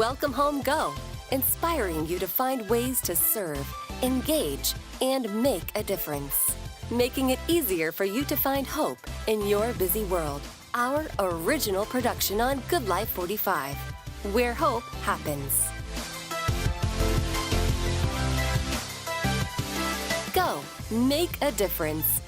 Welcome Home Go, inspiring you to find ways to serve, engage, and make a difference. Making it easier for you to find hope in your busy world. Our original production on Good Life 45, where hope happens. Go, make a difference.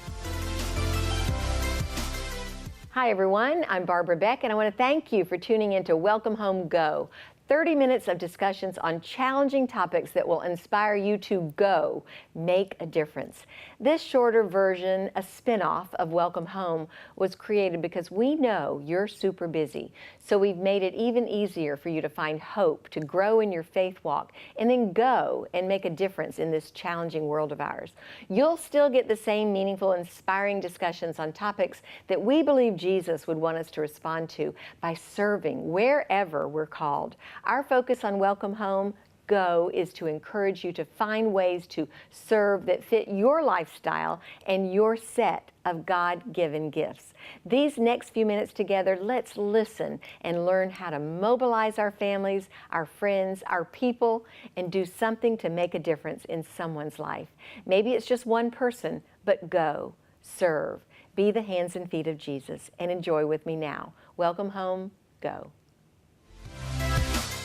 Hi everyone, I'm Barbara Beck and I want to thank you for tuning in to Welcome Home Go. 30 minutes of discussions on challenging topics that will inspire you to go, make a difference. This shorter version, a spin-off of Welcome Home, was created because we know you're super busy. So we've made it even easier for you to find hope, to grow in your faith walk, and then go and make a difference in this challenging world of ours. You'll still get the same meaningful, inspiring discussions on topics that we believe Jesus would want us to respond to by serving wherever we're called. Our focus on Welcome Home Go is to encourage you to find ways to serve that fit your lifestyle and your set of God-given gifts. These next few minutes together, let's listen and learn how to mobilize our families, our friends, our people, and do something to make a difference in someone's life. Maybe it's just one person, but go, serve, be the hands and feet of Jesus, and enjoy with me now. Welcome Home Go.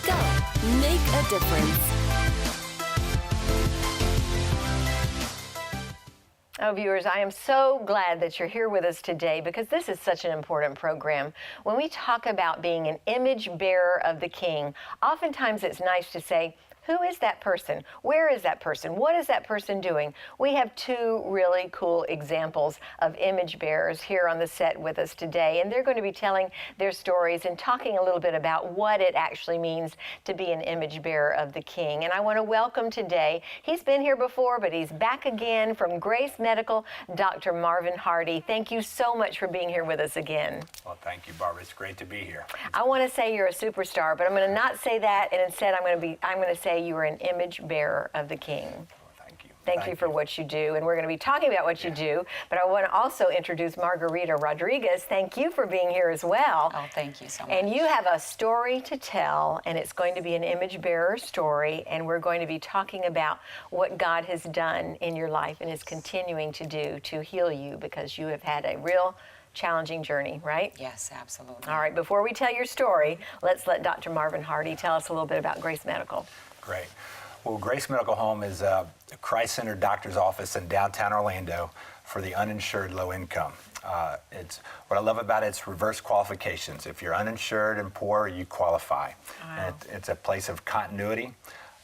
Go, make a difference. Oh, viewers, I am so glad that you're here with us today because this is such an important program. When we talk about being an image bearer of the King, oftentimes it's nice to say, who is that person? Where is that person? What is that person doing? We have two really cool examples of image bearers here on the set with us today, and they're going to be telling their stories and talking a little bit about what it actually means to be an image bearer of the King. And I want to welcome today, he's been here before, but he's back again from Grace Medical, Dr. Marvin Hardy. Thank you so much for being here with us again. Well, thank you, Barbara. It's great to be here. I want to say you're a superstar, but I'm going to not say that, and instead I'm going to say you are an image bearer of the King. Well, thank you. Thank you for what you do, and we're going to be talking about what you do, but I want to also introduce Margarita Rodriguez. Thank you for being here as well. Oh, thank you so much. And you have a story to tell, and it's going to be an image bearer story, and we're going to be talking about what God has done in your life and is continuing to do to heal you because you have had a real challenging journey, right? Yes, absolutely. All right, before we tell your story, let's let Dr. Marvin Hardy tell us a little bit about Grace Medical. Great. Well, Grace Medical Home is a Christ-centered doctor's office in downtown Orlando for the uninsured low income. It's what I love about it's reverse qualifications. If you're uninsured and poor, you qualify. Wow. And it's a place of continuity.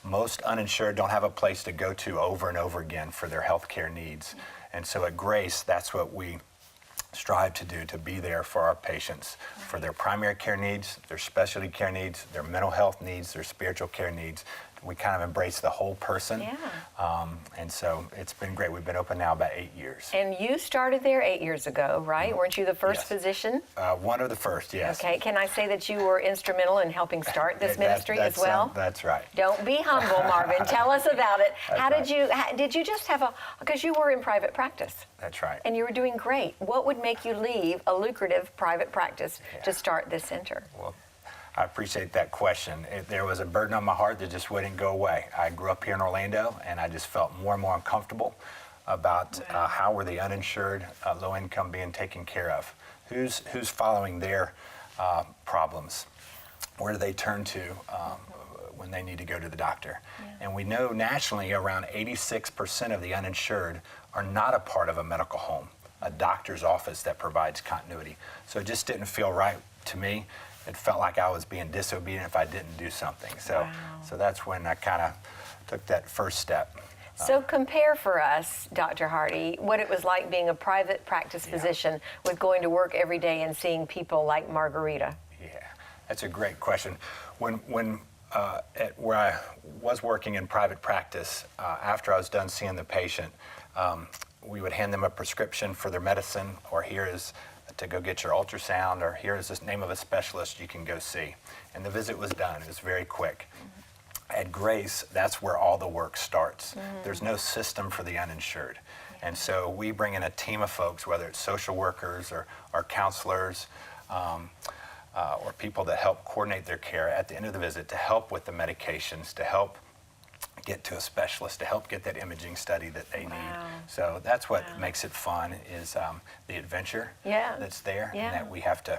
Most uninsured don't have a place to go to over and over again for their health care needs. And so at Grace, that's what we strive to do, to be there for our patients, for their primary care needs, their specialty care needs, their mental health needs, their spiritual care needs. We kind of embrace the whole person. Yeah. And so it's been great. We've been open now about 8 years. And you started there 8 years ago, right? Weren't you the first Yes. physician? One of the first, yes. Okay, can I say that you were instrumental in helping start this ministry as well? That's right. Don't be humble, Marvin. Tell us about it. That's Did you just have because you were in private practice That's right. and you were doing great. What would make you leave a lucrative private practice to start this center? Well, I appreciate that question. There was a burden on my heart that just wouldn't go away. I grew up here in Orlando, and I just felt more and more uncomfortable about how were the uninsured, low income being taken care of. Who's following their problems? Where do they turn to when they need to go to the doctor? Yeah. And we know nationally around 86% of the uninsured are not a part of a medical home, a doctor's office that provides continuity. So it just didn't feel right to me. It felt like I was being disobedient if I didn't do something. So that's when I kind of took that first step. So compare for us, Dr. Hardy, what it was like being a private practice physician with going to work every day and seeing people like Margarita. Yeah, that's a great question. When where I was working in private practice, after I was done seeing the patient, we would hand them a prescription for their medicine, or here is to go get your ultrasound, or here is the name of a specialist you can go see. And the visit was done. It was very quick. At Grace, that's where all the work starts. There's no system for the uninsured. And so we bring in a team of folks, whether it's social workers or counselors, or people that help coordinate their care at the end of the visit to help with the medications, to help get to a specialist, to help get that imaging study that they need. So that's what makes it fun, is the adventure that's there, and that we have to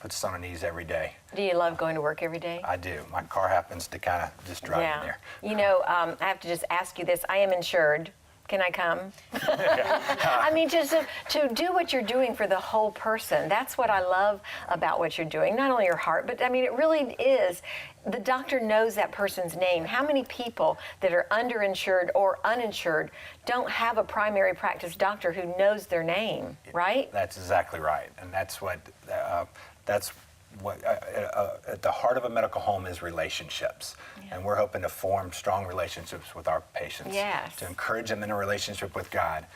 put us on our knees every day. Do you love going to work every day? I do. My car happens to kind of just drive me there. You know, I have to just ask you this. I am insured. Can I come? I mean, just to do what you're doing for the whole person. That's what I love about what you're doing. Not only your heart, but I mean, it really is. The doctor knows that person's name. How many people that are underinsured or uninsured don't have a primary practice doctor who knows their name, right? That's exactly right. And that's what at the heart of a medical home is relationships. And we're hoping to form strong relationships with our patients, to encourage them in a relationship with God.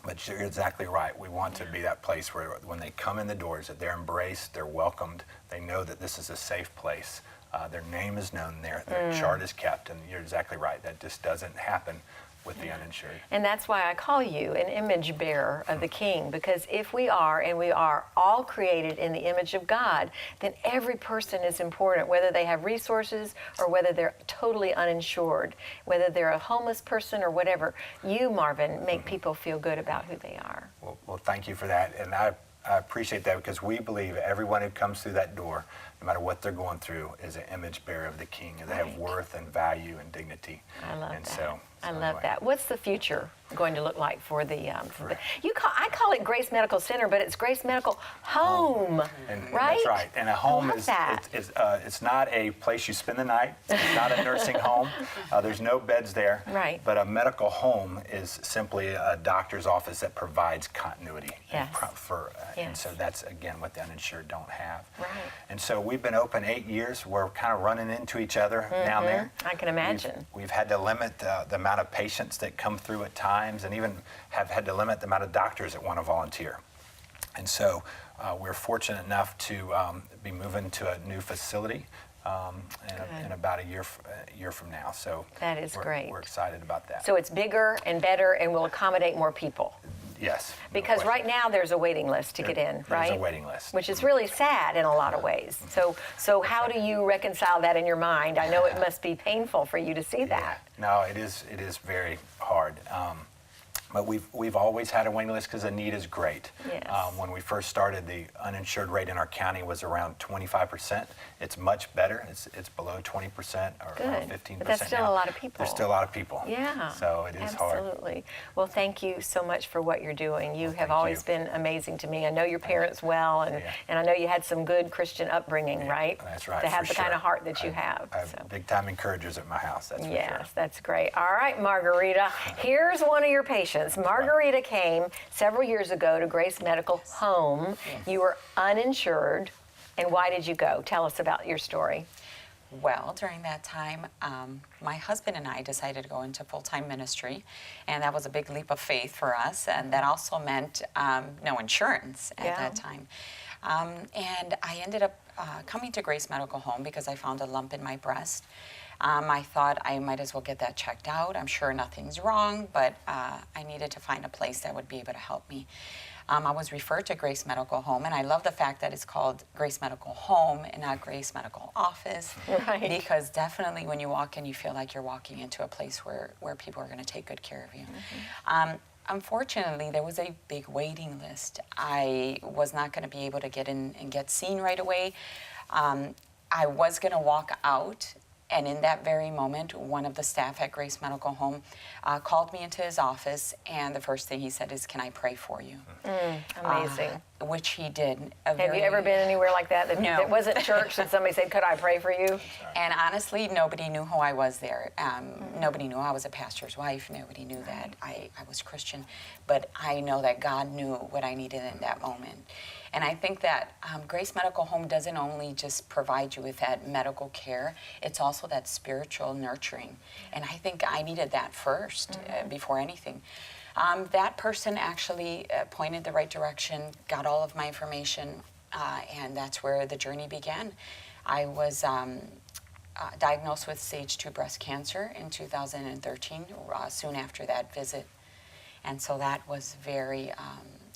But you're exactly right. We want to be that place where when they come in the doors, that they're embraced, they're welcomed, they know that this is a safe place. Their name is known there, their chart is kept, and you're exactly right. That just doesn't happen with the uninsured. And that's why I call you an image bearer of the King, because if we are, and we are all created in the image of God, then every person is important, whether they have resources or whether they're totally uninsured, whether they're a homeless person or whatever. You, Marvin, make people feel good about who they are. Well, thank you for that. And I appreciate that, because we believe everyone who comes through that door, no matter what they're going through, is an image bearer of the King, and they have worth and value and dignity. I love that. So I love that. What's the future going to look like for the? I call it Grace Medical Center, but it's Grace Medical Home, and right? That's right. And a home it's not a place you spend the night. It's not a nursing home. There's no beds there. Right. But a medical home is simply a doctor's office that provides continuity. Yes. And so that's again what the uninsured don't have. Right. And so we've been open 8 years. We're kind of running into each other down there. I can imagine. We've had to limit the amount of patients that come through at times, and even have had to limit the amount of doctors that want to volunteer. And so we're fortunate enough to be moving to a new facility in about a year from now. So that is great. We're excited about that. So it's bigger and better and will accommodate more people. Yes. Because right now there's a waiting list to get in, right? There's a waiting list. Which is really sad in a lot of ways. So how do you reconcile that in your mind? I know it must be painful for you to see that. No, it is very hard. But we've always had a waiting list because the need is great. Yes. When we first started, the uninsured rate in our county was around 25%. It's much better. It's below 20% or around 15%. But that's still now. a lot of people. There's still a lot of people. Yeah. So it is hard. Absolutely. Well, thank you so much for what you're doing. You have always been amazing to me. I know your parents well, and I know you had some good Christian upbringing, right? That's right. To have the kind of heart that you have. I have big-time encouragers at my house, that's for sure. Yes, that's great. All right, Margarita, here's one of your patients. Margarita came several years ago to Grace Medical Home. You were uninsured, and why did you go? Tell us about your story. Well, during that time, my husband and I decided to go into full-time ministry, and that was a big leap of faith for us, and that also meant no insurance at that time. And I ended up coming to Grace Medical Home because I found a lump in my breast. I thought I might as well get that checked out. I'm sure nothing's wrong, but I needed to find a place that would be able to help me. I was referred to Grace Medical Home, and I love the fact that it's called Grace Medical Home and not Grace Medical Office. Right. Because definitely when you walk in, you feel like you're walking into a place where people are going to take good care of you. Unfortunately, there was a big waiting list. I was not going to be able to get in and get seen right away. I was going to walk out, and in that very moment, one of the staff at Grace Medical Home called me into his office, and the first thing he said is, "Can I pray for you?" Amazing. Which he did. Have you ever been anywhere like that? No. That wasn't church and somebody said, "Could I pray for you?" And honestly, nobody knew who I was there. Nobody knew I was a pastor's wife. Nobody knew that I was Christian. But I know that God knew what I needed in that moment. And I think that Grace Medical Home doesn't only just provide you with that medical care, it's also that spiritual nurturing. And I think I needed that first before anything. That person actually pointed the right direction, got all of my information, and that's where the journey began. I was diagnosed with stage 2 breast cancer in 2013, soon after that visit. And so that was very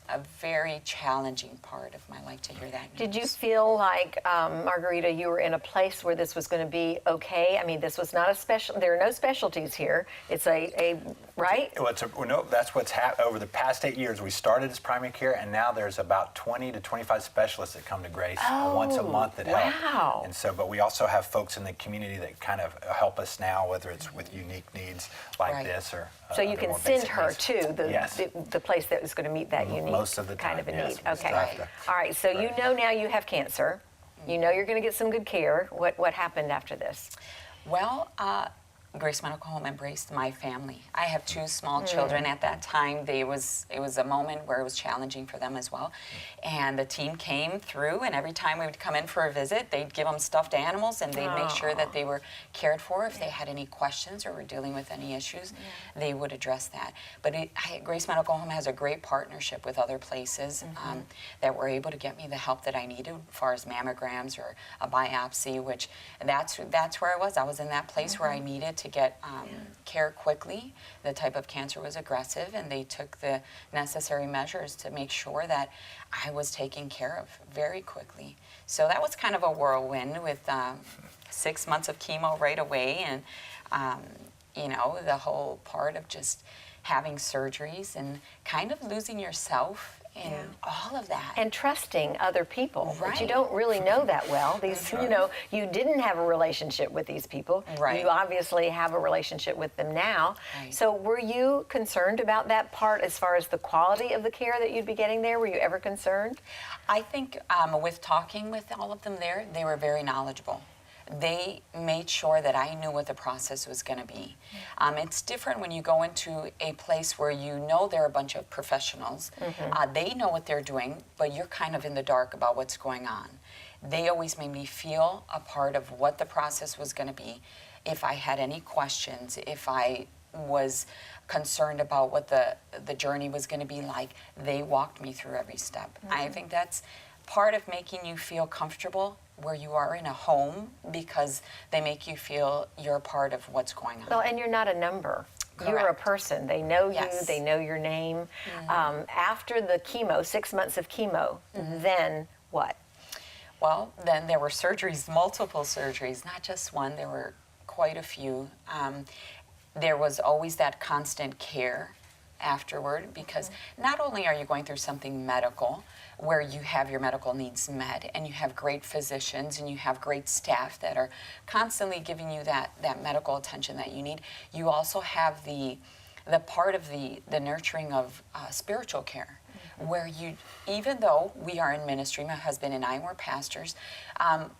a very challenging part of my life to hear that news. Did you feel like, Margarita, you were in a place where this was going to be okay? I mean, this was not a special, there are no specialties here. It's a right? Well, no, that's what's happened over the past 8 years. We started as primary care, and now there's about 20 to 25 specialists that come to Grace once a month that help. Wow. And so, but we also have folks in the community that kind of help us now, whether it's with unique needs like Right. this or So you other can more send basic her needs. to Yes. the place that was going to meet that unique Most of the kind time, of a yes, need. we Okay. still have to- All right. So you Right. know now you have cancer. You know you're going to get some good care. What happened after this? Well, Grace Medical Home embraced my family. I have 2 small children at that time. It was a moment where it was challenging for them as well. And the team came through, and every time we would come in for a visit, they'd give them stuffed animals, and they'd make sure that they were cared for. If they had any questions or were dealing with any issues, they would address that. But Grace Medical Home has a great partnership with other places that were able to get me the help that I needed as far as mammograms or a biopsy, which that's where I was. I was in that place where I needed to get care quickly. The type of cancer was aggressive, and they took the necessary measures to make sure that I was taken care of very quickly. So that was kind of a whirlwind with 6 months of chemo right away, and you know, the whole part of just having surgeries and kind of losing yourself in all of that. And trusting other people, but you Right. don't really know that well. These, you know, you didn't have a relationship with these people. Right. You obviously have a relationship with them now. Right. So were you concerned about that part as far as the quality of the care that you'd be getting there? Were you ever concerned? I think with talking with all of them there, they were very knowledgeable. They made sure that I knew what the process was going to be. It's different when you go into a place where you know there are a bunch of professionals. They know what they're doing, but you're kind of in the dark about what's going on. They always made me feel a part of what the process was going to be. If I had any questions, if I was concerned about what the journey was going to be like, they walked me through every step. I think that's part of making you feel comfortable where you are in a home, because they make you feel you're a part of what's going on. Well, and you're not a number. You're a Correct. person. They know you. Yes. They know your name. After the chemo, 6 months of chemo, then what? Well, then there were surgeries, multiple surgeries, not just one. There were quite a few. There was always that constant care afterward, because not only are you going through something medical where you have your medical needs met, and you have great physicians and you have great staff that are constantly giving you that medical attention that you need, you also have the part of the nurturing of spiritual care, where you, even though we are in ministry, my husband and I were pastors,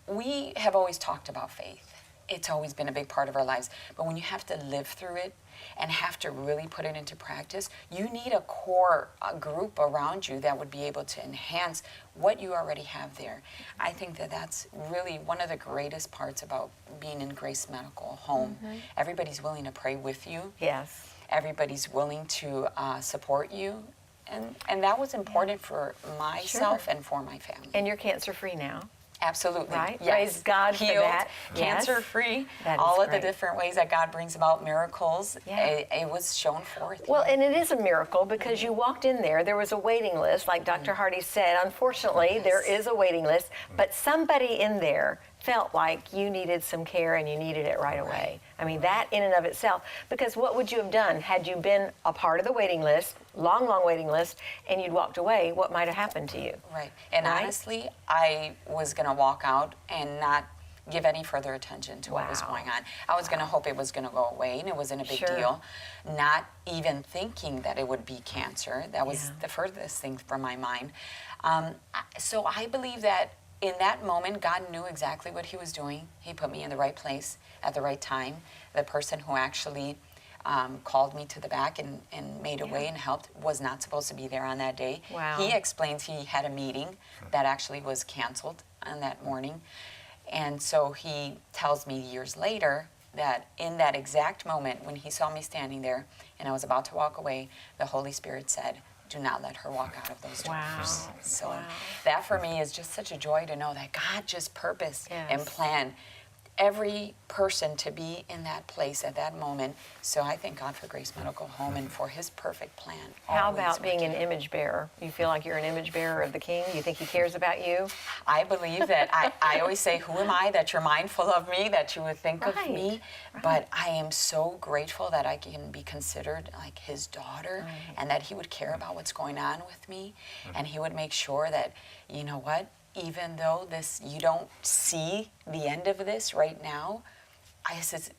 we have always talked about faith. It's always been a big part of our lives. But when you have to live through it and have to really put it into practice, you need a core group around you that would be able to enhance what you already have there. I think that that's really one of the greatest parts about being in Grace Medical Home. Everybody's willing to pray with you. Yes. Everybody's willing to support you. And that was important for myself and for my family. And you're cancer-free now. Absolutely. Right? Yes. Praise God for Healed, that. Yes. cancer-free, That is all of great. the different ways that God brings about miracles, Yeah. it was shown forth. Well, and it is a miracle because you walked in there was a waiting list, like Dr. Hardy said. Unfortunately, there is a waiting list, but somebody in there felt like you needed some care and you needed it right away. I mean, that in and of itself, because what would you have done had you been a part of the waiting list, long waiting list, and you'd walked away? What might have happened to you? Right. And Right? honestly, I was going to walk out and not give any further attention to what was Wow. going on. I was going to hope it was going to go away and it wasn't a big Sure. deal. Not even thinking that it would be cancer. That was Yeah. the furthest thing from my mind. So I believe that in that moment, God knew exactly what he was doing. He put me in the right place at the right time. The person who actually called me to the back and made a way and helped was not supposed to be there on that day. Wow. He explains he had a meeting that actually was canceled on that morning. And so he tells me years later that in that exact moment when he saw me standing there and I was about to walk away, the Holy Spirit said, "Do not let her walk out of those doors." Wow. So Wow. that for me is just such a joy to know that God just purposed and Yes. planned every person to be in that place at that moment. So I thank God for Grace Medical Home and for His perfect plan. How always about being an working. image bearer? You feel like you're an image bearer of the King? You think He cares about you? I believe that. I always say, who am I that you're mindful of me, that you would think of me? Right. But I am so grateful that I can be considered like His daughter, and that He would care about what's going on with me, and He would make sure that, you know what, even though you don't see the end of this right now,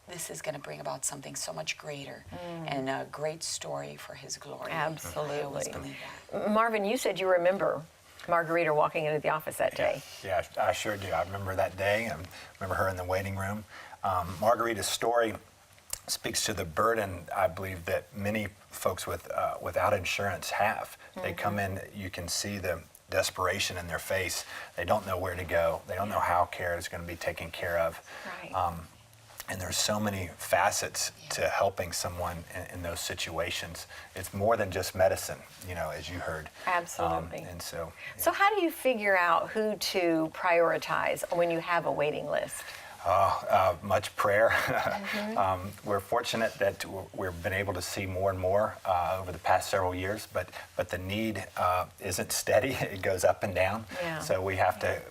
this is going to bring about something so much greater and a great story for His glory. Absolutely. I always believe that. Marvin, you said you remember Margarita walking into the office that day. Yeah, I sure do. I remember that day. I remember her in the waiting room. Margarita's story speaks to the burden, I believe, that many folks without insurance have. They come in, you can see the desperation in their face. They don't know where to go. They don't know how care is going to be taken care of. Right. And there's so many facets to helping someone in those situations. It's more than just medicine, as you heard. Absolutely. And so. So how do you figure out who to prioritize when you have a waiting list? Much prayer. We're fortunate that we've been able to see more and more over the past several years, but the need isn't steady. It goes up and down. Yeah. So we have to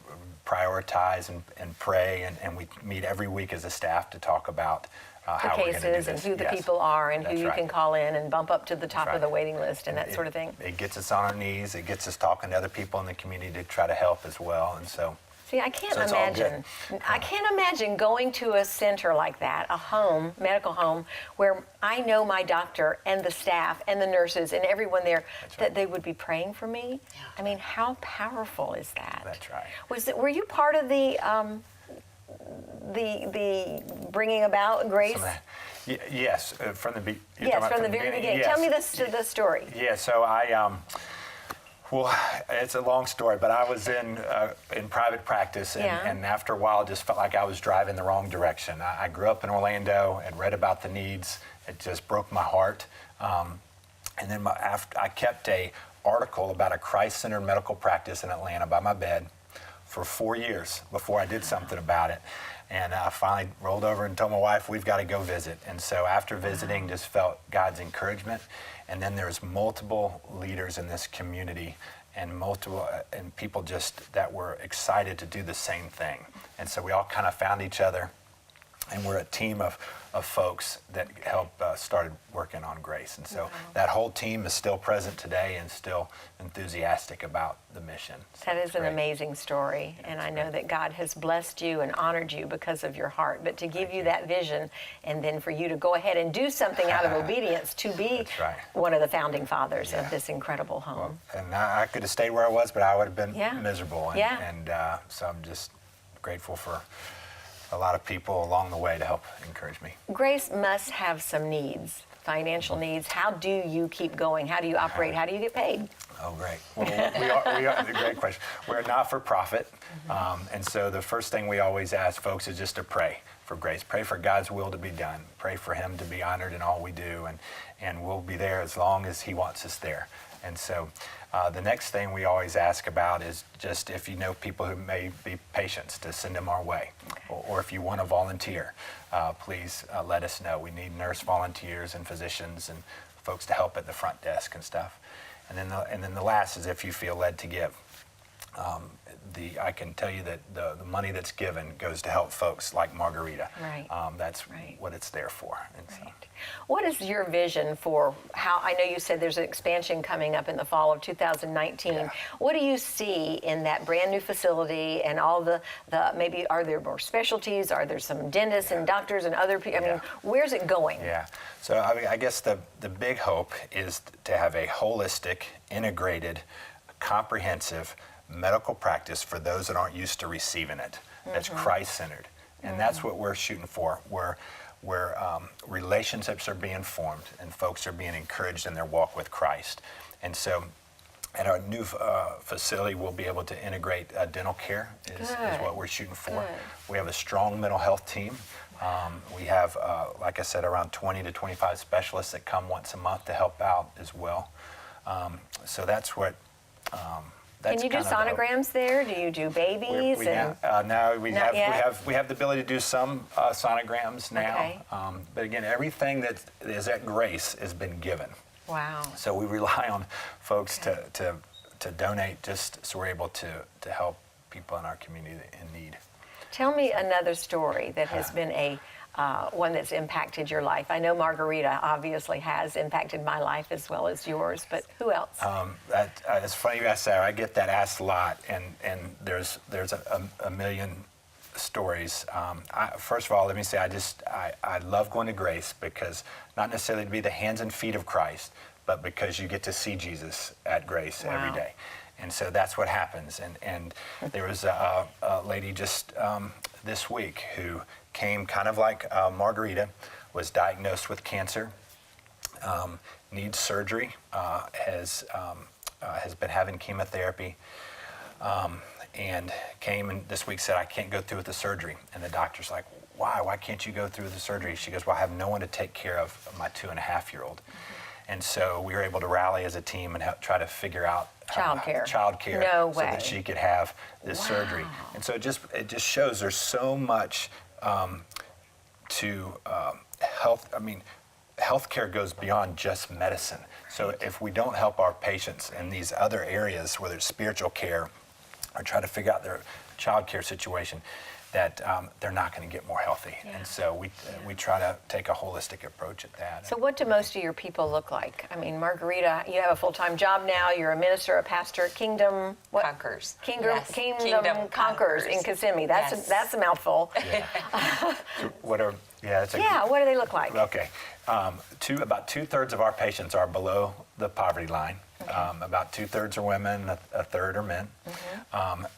prioritize and pray, and we meet every week as a staff to talk about how we're going to do Cases this. and who the Yes. people are and who That's you right. can call in and bump up to the top That's of the right. waiting list and that sort of thing. It gets us on our knees. It gets us talking to other people in the community to try to help as well. And so. See, I can't So it's all good. imagine going to a center like that, a home, medical home, where I know my doctor and the staff and the nurses and everyone there, That's that right. they would be praying for me. Yeah. I mean, how powerful is that? That's right. Were you part of the bringing about Grace? Yes, from the you're Yes, talking about from the very beginning. Yes. Tell me the story. Yeah, so well, it's a long story, but I was in private practice, and after a while, it just felt like I was driving the wrong direction. I grew up in Orlando and read about the needs. It just broke my heart. And then after I kept a article about a Christ-centered medical practice in Atlanta by my bed for 4 years before I did something about it. And I finally rolled over and told my wife, we've got to go visit. And so after visiting, just felt God's encouragement. And then there's multiple leaders in this community and people just that were excited to do the same thing. And so we all kind of found each other, and we're a team of folks that started working on Grace. And so that whole team is still present today and still enthusiastic about the mission. So That it's is an great. amazing story, and I know that God has blessed you and honored you because of your heart. But to give you that vision, and then for you to go ahead and do something out of obedience to be That's right. one of the founding fathers Yeah. of this incredible home. And I could have stayed where I was, but I would have been Yeah. miserable. And, Yeah. and so I'm just grateful for a lot of people along the way to help encourage me. Grace must have some needs, financial needs. How do you keep going? How do you operate? How do you get paid? Oh, great. Well, we are great question. We're a not-for-profit, and so the first thing we always ask folks is just to pray for Grace. Pray for God's will to be done. Pray for Him to be honored in all we do, and we'll be there as long as He wants us there. And so the next thing we always ask about is just if you know people who may be patients, to send them our way. Or if you want to volunteer, please let us know. We need nurse volunteers and physicians and folks to help at the front desk and stuff. And then the last is if you feel led to give. I can tell you that the money that's given goes to help folks like Margarita. Right. That's Right. what it's there for. And so. What is your vision for how, I know you said there's an expansion coming up in the fall of 2019. Yeah. What do you see in that brand new facility and all the maybe are there more specialties? Are there some dentists and doctors and other people? I mean, where's it going? Yeah. So I guess the big hope is to have a holistic, integrated, comprehensive medical practice for those that aren't used to receiving it. That's Christ-centered. And that's what we're shooting for, where relationships are being formed and folks are being encouraged in their walk with Christ. And so at our new facility, we'll be able to integrate dental care is what we're shooting for. Good. We have a strong mental health team. We have, like I said, around 20 to 25 specialists that come once a month to help out as well. So that's what that's Can you do kind of sonograms there? Do you do babies? no, we Not yet? have the ability to do some sonograms now. Okay. But again, everything that is at Grace has been given. Wow. So we rely on folks to donate, just so we're able to help people in our community in need. Tell me another story that has been a one that's impacted your life. I know Margarita obviously has impacted my life as well as yours, but who else? It's funny you ask that. I get that asked a lot, and there's a million stories. First of all, let me say I love going to Grace, because not necessarily to be the hands and feet of Christ, but because you get to see Jesus at Grace every day. And so that's what happens. And there was a lady just this week who came kind of like Margarita, was diagnosed with cancer, needs surgery, has been having chemotherapy, and came and this week said, I can't go through with the surgery. And the doctor's like, why? Why can't you go through with the surgery? She goes, well, I have no one to take care of my 2.5-year-old. And so we were able to rally as a team and try to figure out childcare, No way. so that she could have this surgery. And so it just shows there's so much to health. I mean, healthcare goes beyond just medicine. So if we don't help our patients in these other areas, whether it's spiritual care or try to figure out their child care situation, that they're not going to get more healthy. And so we try to take a holistic approach at that. So what do most of your people look like? I mean, Margarita, you have a full-time job now. You're a minister, a pastor. Kingdom what? Conquers. Kingdom Kingdom Conquers in Kissimmee. That's a mouthful. So what are What do they look like? Okay, about 2/3 of our patients are below the poverty line. About 2/3 are women, a third are men.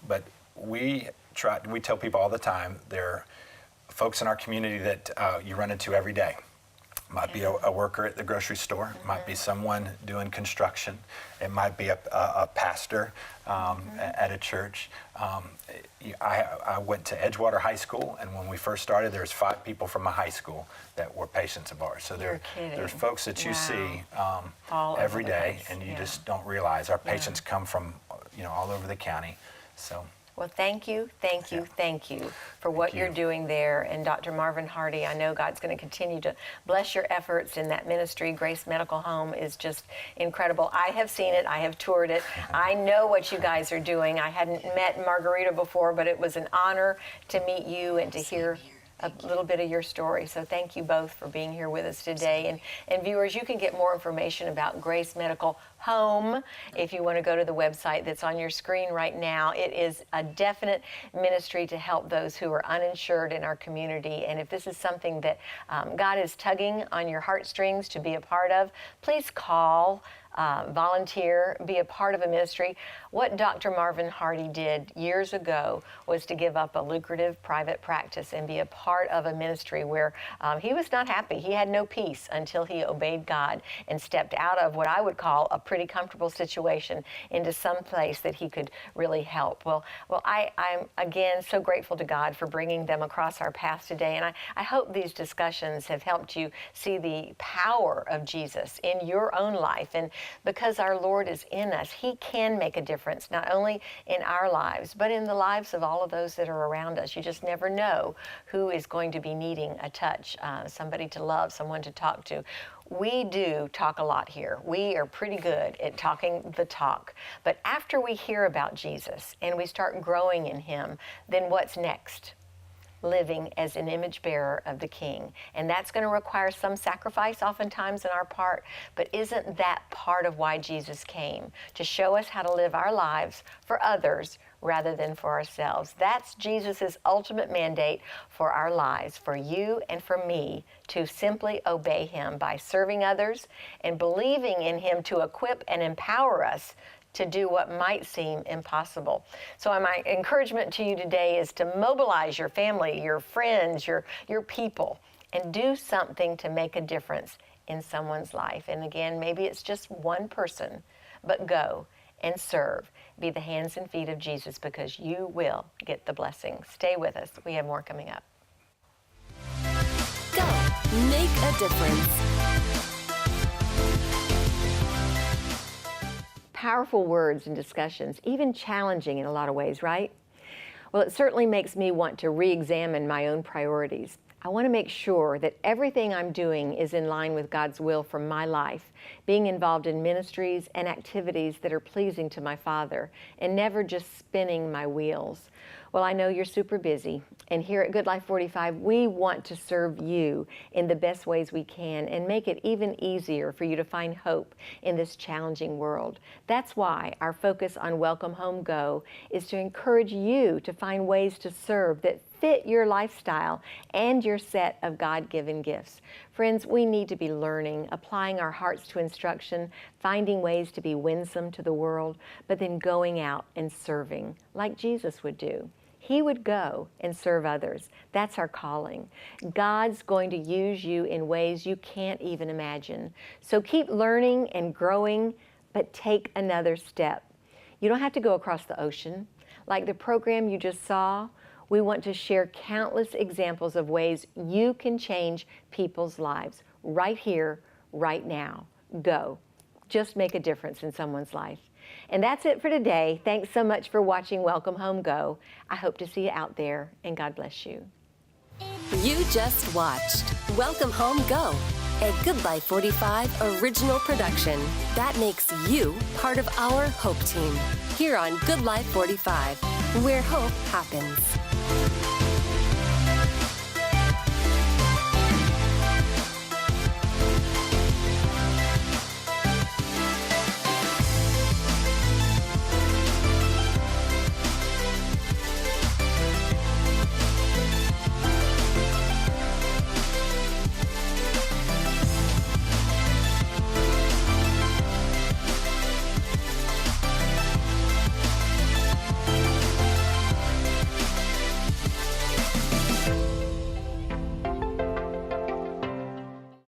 But we tell people all the time, there are folks in our community that you run into every day. Might be a worker at the grocery store, might be someone doing construction, it might be a pastor at a church. I went to Edgewater High School, and when we first started, there was 5 people from my high school that were patients of ours. So there's folks that you see every day, and you just don't realize. Our patients come from all over the county. So. Well, thank you for what you're doing there. And Dr. Marvin Hardy, I know God's going to continue to bless your efforts in that ministry. Grace Medical Home is just incredible. I have seen it. I have toured it. I know what you guys are doing. I hadn't met Margarita before, but it was an honor to meet you and to hear a little bit of your story. So thank you both for being here with us today. And viewers, you can get more information about Grace Medical Home if you want to go to the website that's on your screen right now. It is a definite ministry to help those who are uninsured in our community. And if this is something that God is tugging on your heartstrings to be a part of, please call, volunteer, be a part of a ministry. What Dr. Marvin Hardy did years ago was to give up a lucrative private practice and be a part of a ministry where he was not happy. He had no peace until he obeyed God and stepped out of what I would call a pretty comfortable situation into some place that he could really help. Well, I'm again so grateful to God for bringing them across our path today, and I hope these discussions have helped you see the power of Jesus in your own life. And because our Lord is in us, he can make a difference, not only in our lives, but in the lives of all of those that are around us. You just never know who is going to be needing a touch, somebody to love, someone to talk to. We do talk a lot here. We are pretty good at talking the talk. But after we hear about Jesus and we start growing in him, then what's next? Living as an image bearer of the King. And that's going to require some sacrifice oftentimes on our part, but isn't that part of why Jesus came? To show us how to live our lives for others rather than for ourselves. That's Jesus's ultimate mandate for our lives, for you and for me, to simply obey him by serving others and believing in him to equip and empower us to do what might seem impossible. So my encouragement to you today is to mobilize your family, your friends, your people, and do something to make a difference in someone's life. And again, maybe it's just one person, but go and serve. Be the hands and feet of Jesus, because you will get the blessing. Stay with us. We have more coming up. Go. Make a difference. Powerful words and discussions, even challenging in a lot of ways, right? Well, it certainly makes me want to re-examine my own priorities. I want to make sure that everything I'm doing is in line with God's will for my life, being involved in ministries and activities that are pleasing to my Father, and never just spinning my wheels. Well, I know you're super busy, and here at Good Life 45, we want to serve you in the best ways we can and make it even easier for you to find hope in this challenging world. That's why our focus on Welcome Home Go is to encourage you to find ways to serve that fit your lifestyle and your set of God-given gifts. Friends, we need to be learning, applying our hearts to instruction, finding ways to be winsome to the world, but then going out and serving like Jesus would do. He would go and serve others. That's our calling. God's going to use you in ways you can't even imagine. So keep learning and growing, but take another step. You don't have to go across the ocean. Like the program you just saw, we want to share countless examples of ways you can change people's lives right here, right now. Go. Just make a difference in someone's life. And that's it for today. Thanks so much for watching Welcome Home Go. I hope to see you out there, and God bless you. You just watched Welcome Home Go, a Good Life 45 original production that makes you part of our Hope Team here on Good Life 45, where hope happens.